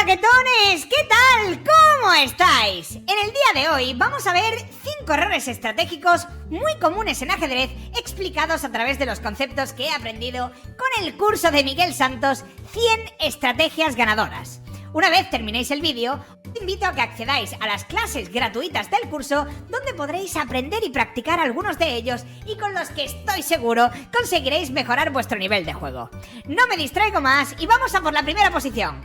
jaquetones, ¿qué tal? ¿Cómo estáis? En el día de hoy vamos a ver 5 errores estratégicos muy comunes en ajedrez explicados a través de los conceptos que he aprendido con el curso de Miguel Santos, 100 estrategias ganadoras. Una vez terminéis el vídeo, os invito a que accedáis a las clases gratuitas del curso, donde podréis aprender y practicar algunos de ellos y con los que estoy seguro conseguiréis mejorar vuestro nivel de juego. No me distraigo más y vamos a por la primera posición.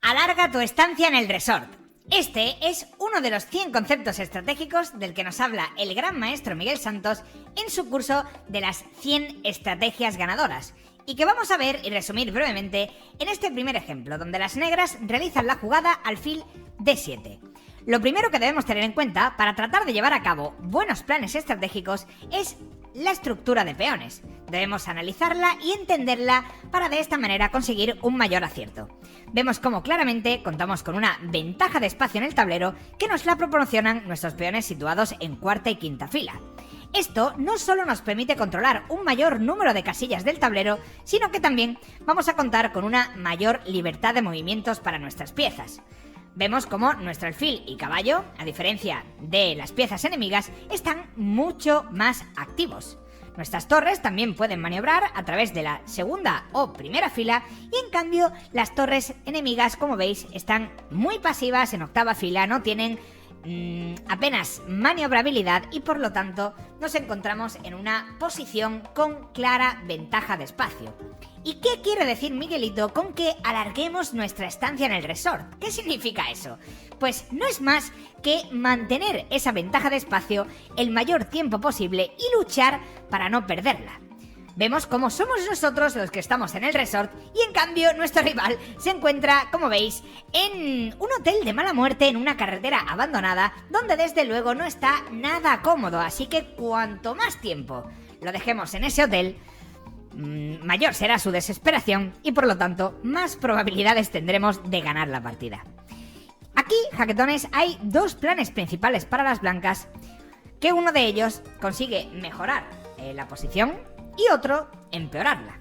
Alarga tu estancia en el resort. Este es uno de los 100 conceptos estratégicos del que nos habla el gran maestro Miguel Santos en su curso de las 100 estrategias ganadoras, y que vamos a ver y resumir brevemente en este primer ejemplo, donde las negras realizan la jugada alfil D7. Lo primero que debemos tener en cuenta para tratar de llevar a cabo buenos planes estratégicos es la estructura de peones. Debemos analizarla y entenderla para de esta manera conseguir un mayor acierto. Vemos cómo claramente contamos con una ventaja de espacio en el tablero que nos la proporcionan nuestros peones situados en cuarta y quinta fila. Esto no solo nos permite controlar un mayor número de casillas del tablero, sino que también vamos a contar con una mayor libertad de movimientos para nuestras piezas. Vemos cómo nuestro alfil y caballo, a diferencia de las piezas enemigas, están mucho más activos. Nuestras torres también pueden maniobrar a través de la segunda o primera fila, y en cambio las torres enemigas, como veis, están muy pasivas en octava fila, no tienen apenas maniobrabilidad y por lo tanto nos encontramos en una posición con clara ventaja de espacio. ¿Y qué quiere decir Miguelito con que alarguemos nuestra estancia en el resort? ¿Qué significa eso? Pues no es más que mantener esa ventaja de espacio el mayor tiempo posible y luchar para no perderla. Vemos cómo somos nosotros los que estamos en el resort y en cambio nuestro rival se encuentra, como veis, en un hotel de mala muerte en una carretera abandonada donde desde luego no está nada cómodo, así que cuanto más tiempo lo dejemos en ese hotel, mayor será su desesperación y por lo tanto más probabilidades tendremos de ganar la partida. Aquí, jaquetones, hay dos planes principales para las blancas, que uno de ellos consigue mejorar la posición y otro empeorarla.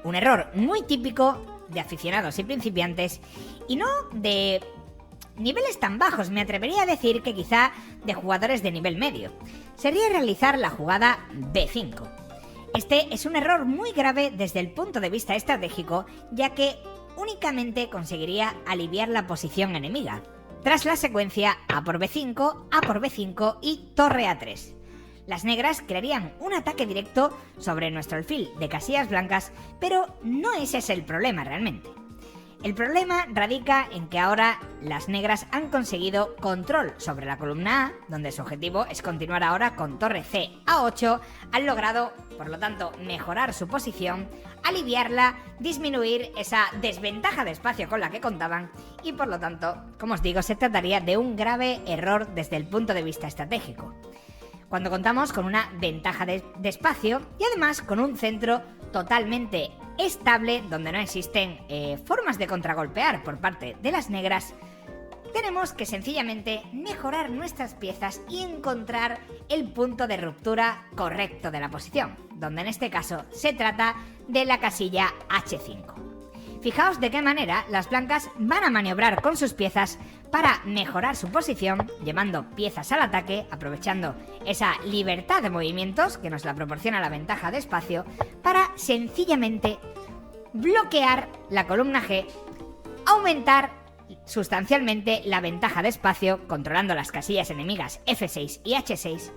Un error muy típico de aficionados y principiantes, y no de niveles tan bajos, me atrevería a decir que quizá de jugadores de nivel medio, sería realizar la jugada B5. Este es un error muy grave desde el punto de vista estratégico, ya que únicamente conseguiría aliviar la posición enemiga, tras la secuencia A por B5, A por B5 y torre A3. Las negras crearían un ataque directo sobre nuestro alfil de casillas blancas, pero no ese es el problema realmente. El problema radica en que ahora las negras han conseguido control sobre la columna A, donde su objetivo es continuar ahora con torre C A8, han logrado, por lo tanto, mejorar su posición, aliviarla, disminuir esa desventaja de espacio con la que contaban y por lo tanto, como os digo, se trataría de un grave error desde el punto de vista estratégico. Cuando contamos con una ventaja de espacio y además con un centro totalmente estable donde no existen formas de contragolpear por parte de las negras, tenemos que sencillamente mejorar nuestras piezas y encontrar el punto de ruptura correcto de la posición, donde en este caso se trata de la casilla H5. Fijaos de qué manera las blancas van a maniobrar con sus piezas para mejorar su posición, llevando piezas al ataque, aprovechando esa libertad de movimientos que nos la proporciona la ventaja de espacio, para sencillamente bloquear la columna G, aumentar sustancialmente la ventaja de espacio, controlando las casillas enemigas F6 y H6,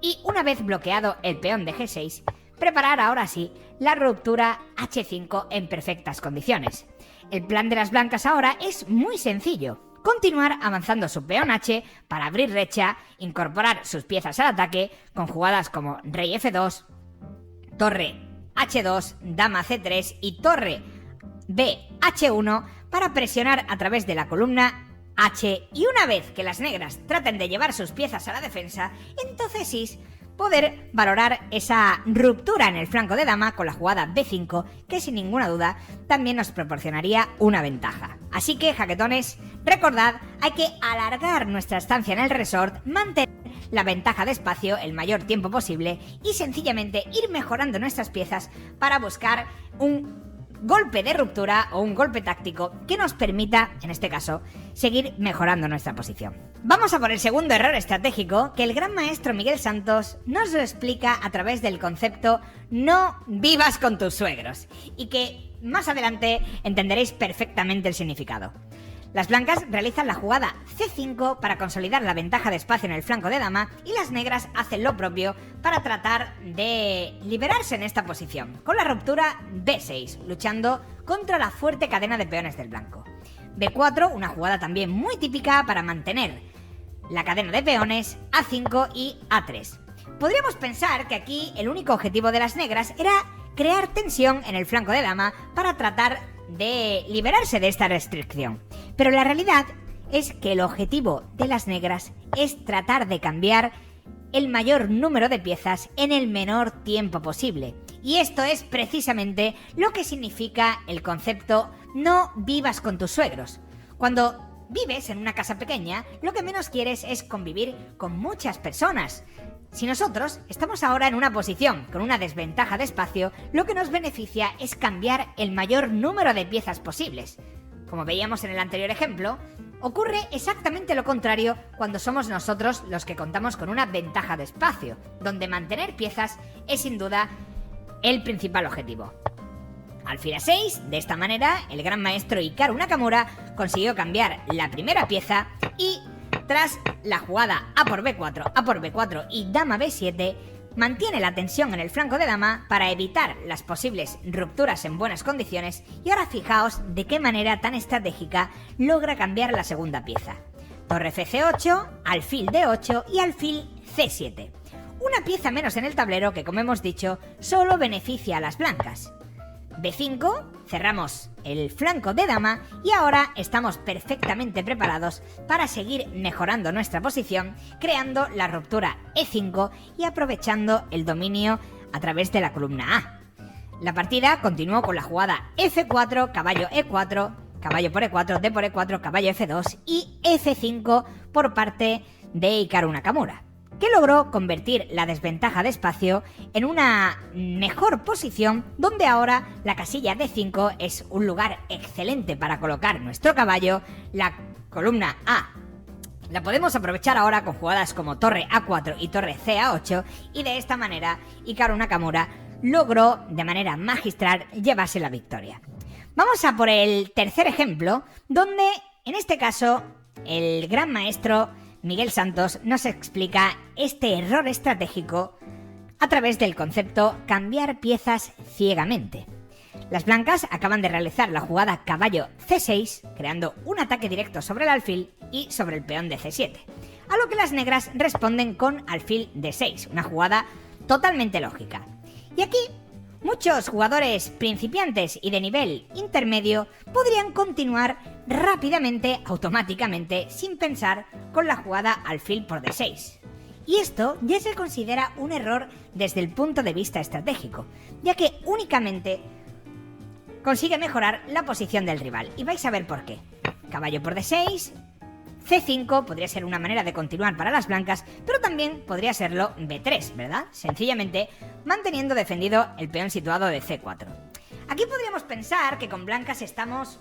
y una vez bloqueado el peón de G6, preparar ahora sí la ruptura H5 en perfectas condiciones. El plan de las blancas ahora es muy sencillo: continuar avanzando su peón H para abrir brecha, incorporar sus piezas al ataque con jugadas como rey F2, torre H2, dama C3 y torre B H1 para presionar a través de la columna H, y una vez que las negras traten de llevar sus piezas a la defensa, entonces sí poder valorar esa ruptura en el flanco de dama con la jugada B5, que sin ninguna duda también nos proporcionaría una ventaja. Así que, jaquetones, recordad, hay que alargar nuestra estancia en el resort, mantener la ventaja de espacio el mayor tiempo posible y sencillamente ir mejorando nuestras piezas para buscar un golpe de ruptura o un golpe táctico que nos permita, en este caso, seguir mejorando nuestra posición. Vamos a por el segundo error estratégico que el gran maestro Miguel Santos nos lo explica a través del concepto no vivas con tus suegros, y que más adelante entenderéis perfectamente el significado. Las blancas realizan la jugada C5 para consolidar la ventaja de espacio en el flanco de dama y las negras hacen lo propio para tratar de liberarse en esta posición, con la ruptura B6, luchando contra la fuerte cadena de peones del blanco. B4, una jugada también muy típica para mantener la cadena de peones, A5 y A3. Podríamos pensar que aquí el único objetivo de las negras era crear tensión en el flanco de dama para tratar de liberarse de esta restricción. Pero la realidad es que el objetivo de las negras es tratar de cambiar el mayor número de piezas en el menor tiempo posible. Y esto es precisamente lo que significa el concepto no vivas con tus suegros. Cuando vives en una casa pequeña, lo que menos quieres es convivir con muchas personas. Si nosotros estamos ahora en una posición con una desventaja de espacio, lo que nos beneficia es cambiar el mayor número de piezas posibles. Como veíamos en el anterior ejemplo, ocurre exactamente lo contrario cuando somos nosotros los que contamos con una ventaja de espacio, donde mantener piezas es sin duda el principal objetivo. Alfil A6, de esta manera, el gran maestro Hikaru Nakamura consiguió cambiar la primera pieza y, tras la jugada A por B4 y Dama B7, mantiene la tensión en el flanco de dama para evitar las posibles rupturas en buenas condiciones, y ahora fijaos de qué manera tan estratégica logra cambiar la segunda pieza. Torre FC8, alfil D8 y alfil C7. Una pieza menos en el tablero que, como hemos dicho, solo beneficia a las blancas. B5, cerramos el flanco de dama y ahora estamos perfectamente preparados para seguir mejorando nuestra posición, creando la ruptura E5 y aprovechando el dominio a través de la columna A. La partida continuó con la jugada F4, caballo E4, caballo por E4, D por E4, caballo F2 y F5 por parte de Hikaru Nakamura, que logró convertir la desventaja de espacio en una mejor posición, donde ahora la casilla D5 es un lugar excelente para colocar nuestro caballo. La columna A la podemos aprovechar ahora con jugadas como torre A4 y torre CA8, y de esta manera Hikaru Nakamura logró de manera magistral llevarse la victoria. Vamos a por el tercer ejemplo, donde en este caso el gran maestro Miguel Santos nos explica este error estratégico a través del concepto cambiar piezas ciegamente. Las blancas acaban de realizar la jugada caballo C6, creando un ataque directo sobre el alfil y sobre el peón de C7, a lo que las negras responden con alfil D6, una jugada totalmente lógica. Y aquí muchos jugadores principiantes y de nivel intermedio podrían continuar rápidamente, automáticamente, sin pensar, con la jugada alfil por D6. Y esto ya se considera un error desde el punto de vista estratégico, ya que únicamente consigue mejorar la posición del rival. Y vais a ver por qué. Caballo por D6, C5 podría ser una manera de continuar para las blancas, pero también podría serlo B3, ¿verdad? Sencillamente manteniendo defendido el peón situado de C4. Aquí podríamos pensar que con blancas estamos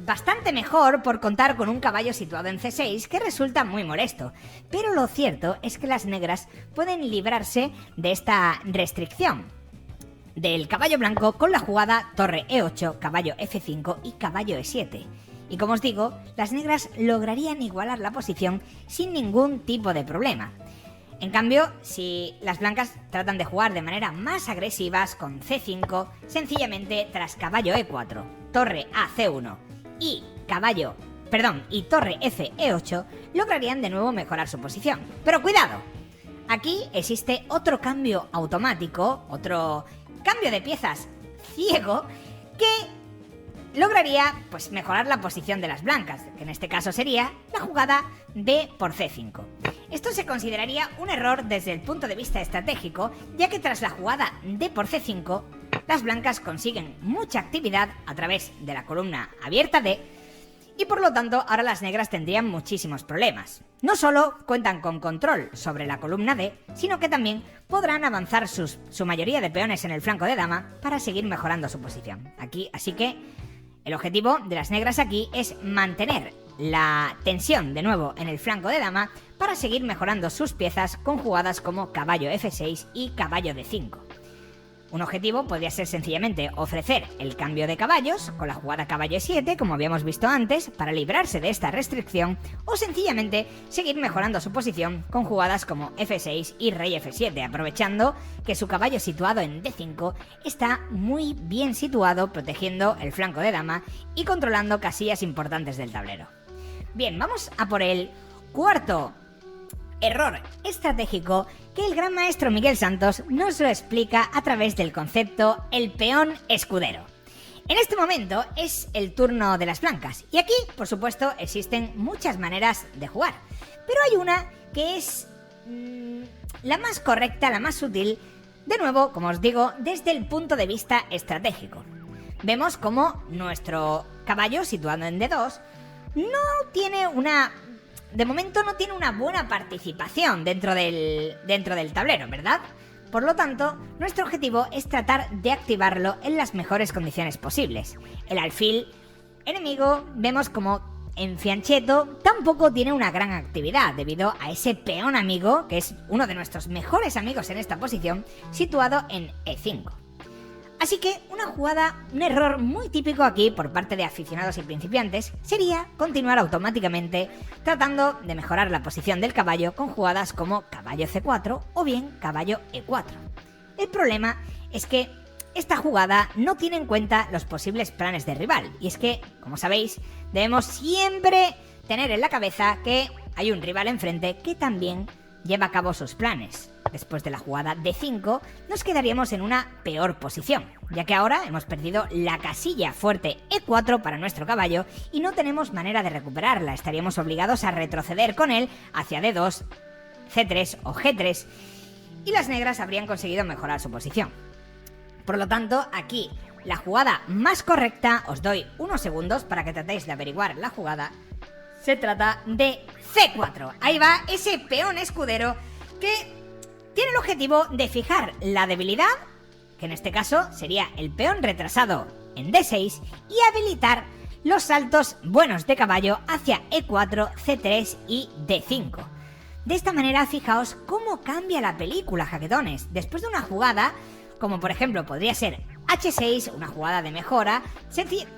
bastante mejor por contar con un caballo situado en C6 que resulta muy molesto, pero lo cierto es que las negras pueden librarse de esta restricción del caballo blanco con la jugada torre E8, caballo F5 y caballo E7. Y como os digo, las negras lograrían igualar la posición sin ningún tipo de problema. En cambio, si las blancas tratan de jugar de manera más agresivas con C5, sencillamente tras caballo E4, torre A C1 y torre F E8, lograrían de nuevo mejorar su posición. Pero cuidado, aquí existe otro cambio automático, otro cambio de piezas ciego que lograría mejorar la posición de las blancas, que en este caso sería la jugada D por C5. Esto se consideraría un error desde el punto de vista estratégico, ya que tras la jugada D por C5, las blancas consiguen mucha actividad a través de la columna abierta D Y por lo tanto, ahora las negras tendrían muchísimos problemas. No solo cuentan con control sobre la columna D, sino que también podrán avanzar su mayoría de peones en el flanco de dama para seguir mejorando su posición. Así que el objetivo de las negras aquí es mantener la tensión de nuevo en el flanco de dama para seguir mejorando sus piezas con jugadas como caballo F6 y caballo D5. Un objetivo podría ser sencillamente ofrecer el cambio de caballos con la jugada caballo E7, como habíamos visto antes, para librarse de esta restricción, o sencillamente seguir mejorando su posición con jugadas como F6 y rey F7, aprovechando que su caballo situado en D5 está muy bien situado, protegiendo el flanco de dama y controlando casillas importantes del tablero. Bien, vamos a por el cuarto error estratégico que el gran maestro Miguel Santos nos lo explica a través del concepto el peón escudero. En este momento es el turno de las blancas y aquí, por supuesto, existen muchas maneras de jugar, pero hay una que es la más correcta, la más sutil, de nuevo, como os digo, desde el punto de vista estratégico. Vemos como nuestro caballo situado en D2 de momento no tiene una buena participación dentro del tablero, ¿verdad? Por lo tanto, nuestro objetivo es tratar de activarlo en las mejores condiciones posibles. El alfil enemigo vemos como en fianchetto tampoco tiene una gran actividad debido a ese peón amigo, que es uno de nuestros mejores amigos en esta posición, situado en E5. Así que un error muy típico aquí por parte de aficionados y principiantes sería continuar automáticamente tratando de mejorar la posición del caballo con jugadas como caballo C4 o bien caballo E4. El problema es que esta jugada no tiene en cuenta los posibles planes del rival, y es que, como sabéis, debemos siempre tener en la cabeza que hay un rival enfrente que también lleva a cabo sus planes. Después de la jugada D5, nos quedaríamos en una peor posición, ya que ahora hemos perdido la casilla fuerte E4 para nuestro caballo y no tenemos manera de recuperarla. Estaríamos obligados a retroceder con él hacia D2, C3 o G3, y las negras habrían conseguido mejorar su posición. Por lo tanto, aquí la jugada más correcta, os doy unos segundos para que tratéis de averiguar la jugada, se trata de C4. Ahí va ese peón escudero que tiene el objetivo de fijar la debilidad, que en este caso sería el peón retrasado en D6, y habilitar los saltos buenos de caballo hacia E4, C3 y D5. De esta manera, fijaos cómo cambia la película, jaquetones. Después de una jugada, como por ejemplo podría ser H6, una jugada de mejora,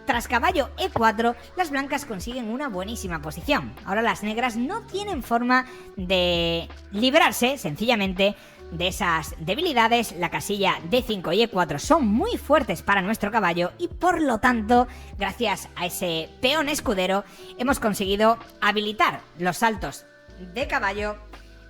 tras caballo E4, las blancas consiguen una buenísima posición. Ahora las negras no tienen forma de librarse, sencillamente, de esas debilidades. La casilla D5 y E4 son muy fuertes para nuestro caballo y por lo tanto, gracias a ese peón escudero, hemos conseguido habilitar los saltos de caballo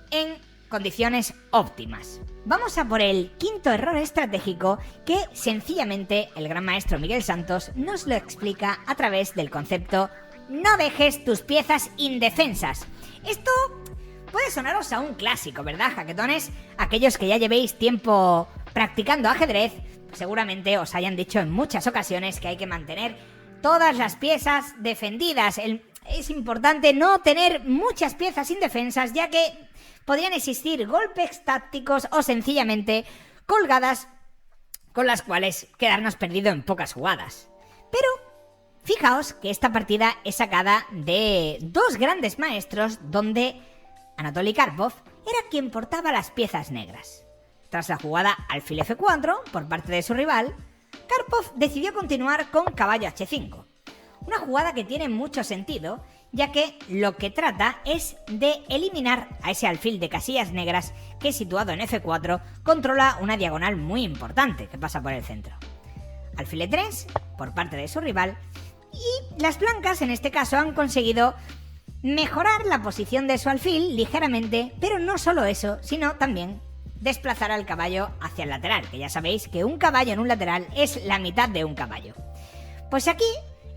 en condiciones óptimas. Vamos a por el quinto error estratégico que sencillamente el gran maestro Miguel Santos nos lo explica a través del concepto no dejes tus piezas indefensas. Esto puede sonaros a un clásico, ¿verdad, jaquetones? Aquellos que ya llevéis tiempo practicando ajedrez, seguramente os hayan dicho en muchas ocasiones que hay que mantener todas las piezas defendidas. Es importante no tener muchas piezas indefensas, ya que podrían existir golpes tácticos o sencillamente colgadas con las cuales quedarnos perdido en pocas jugadas. Pero fijaos que esta partida es sacada de dos grandes maestros donde Anatoly Karpov era quien portaba las piezas negras. Tras la jugada alfil F4 por parte de su rival, Karpov decidió continuar con caballo H5. Una jugada que tiene mucho sentido, ya que lo que trata es de eliminar a ese alfil de casillas negras que, situado en F4, controla una diagonal muy importante que pasa por el centro. Alfil E3 por parte de su rival, y las blancas en este caso han conseguido mejorar la posición de su alfil ligeramente, pero no solo eso, sino también desplazar al caballo hacia el lateral, que ya sabéis que un caballo en un lateral es la mitad de un caballo. Pues aquí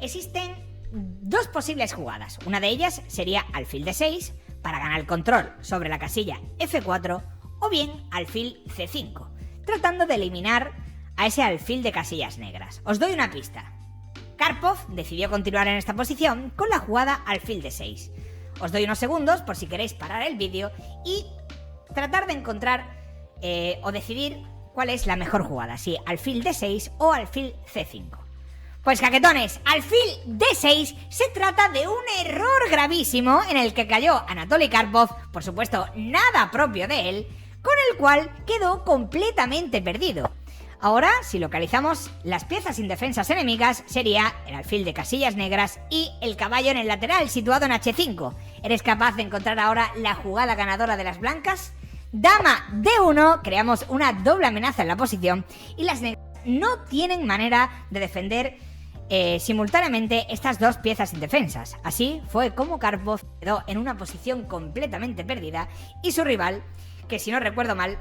existen dos posibles jugadas. Una de ellas sería alfil D6 para ganar el control sobre la casilla F4, o bien alfil C5, tratando de eliminar a ese alfil de casillas negras. Os doy una pista. Karpov decidió continuar en esta posición con la jugada alfil d6. Os doy unos segundos por si queréis parar el vídeo y tratar de encontrar o decidir cuál es la mejor jugada, si alfil d6 o alfil c5. Pues jaquetones, alfil d6 se trata de un error gravísimo en el que cayó Anatoly Karpov, por supuesto nada propio de él, con el cual quedó completamente perdido. Ahora, si localizamos las piezas indefensas enemigas, sería el alfil de casillas negras y el caballo en el lateral situado en h5. ¿Eres capaz de encontrar ahora la jugada ganadora de las blancas? Dama d1, creamos una doble amenaza en la posición y las negras no tienen manera de defender simultáneamente estas dos piezas indefensas. Así fue como Karpov quedó en una posición completamente perdida y su rival, que si no recuerdo mal,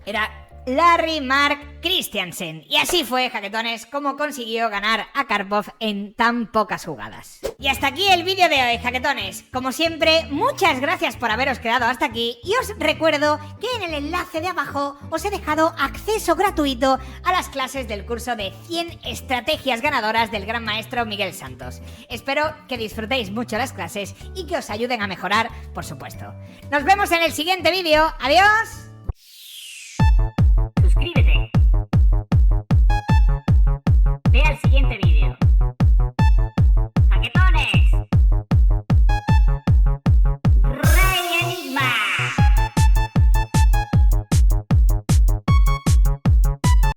era Larry Mark Christiansen. Y así fue, jaquetones, como consiguió ganar a Karpov en tan pocas jugadas. Y hasta aquí el vídeo de hoy, jaquetones. Como siempre, muchas gracias por haberos quedado hasta aquí y os recuerdo que en el enlace de abajo os he dejado acceso gratuito a las clases del curso de 100 estrategias ganadoras del gran maestro Miguel Santos. Espero que disfrutéis mucho las clases y que os ayuden a mejorar, por supuesto. Nos vemos en el siguiente vídeo. ¡Adiós!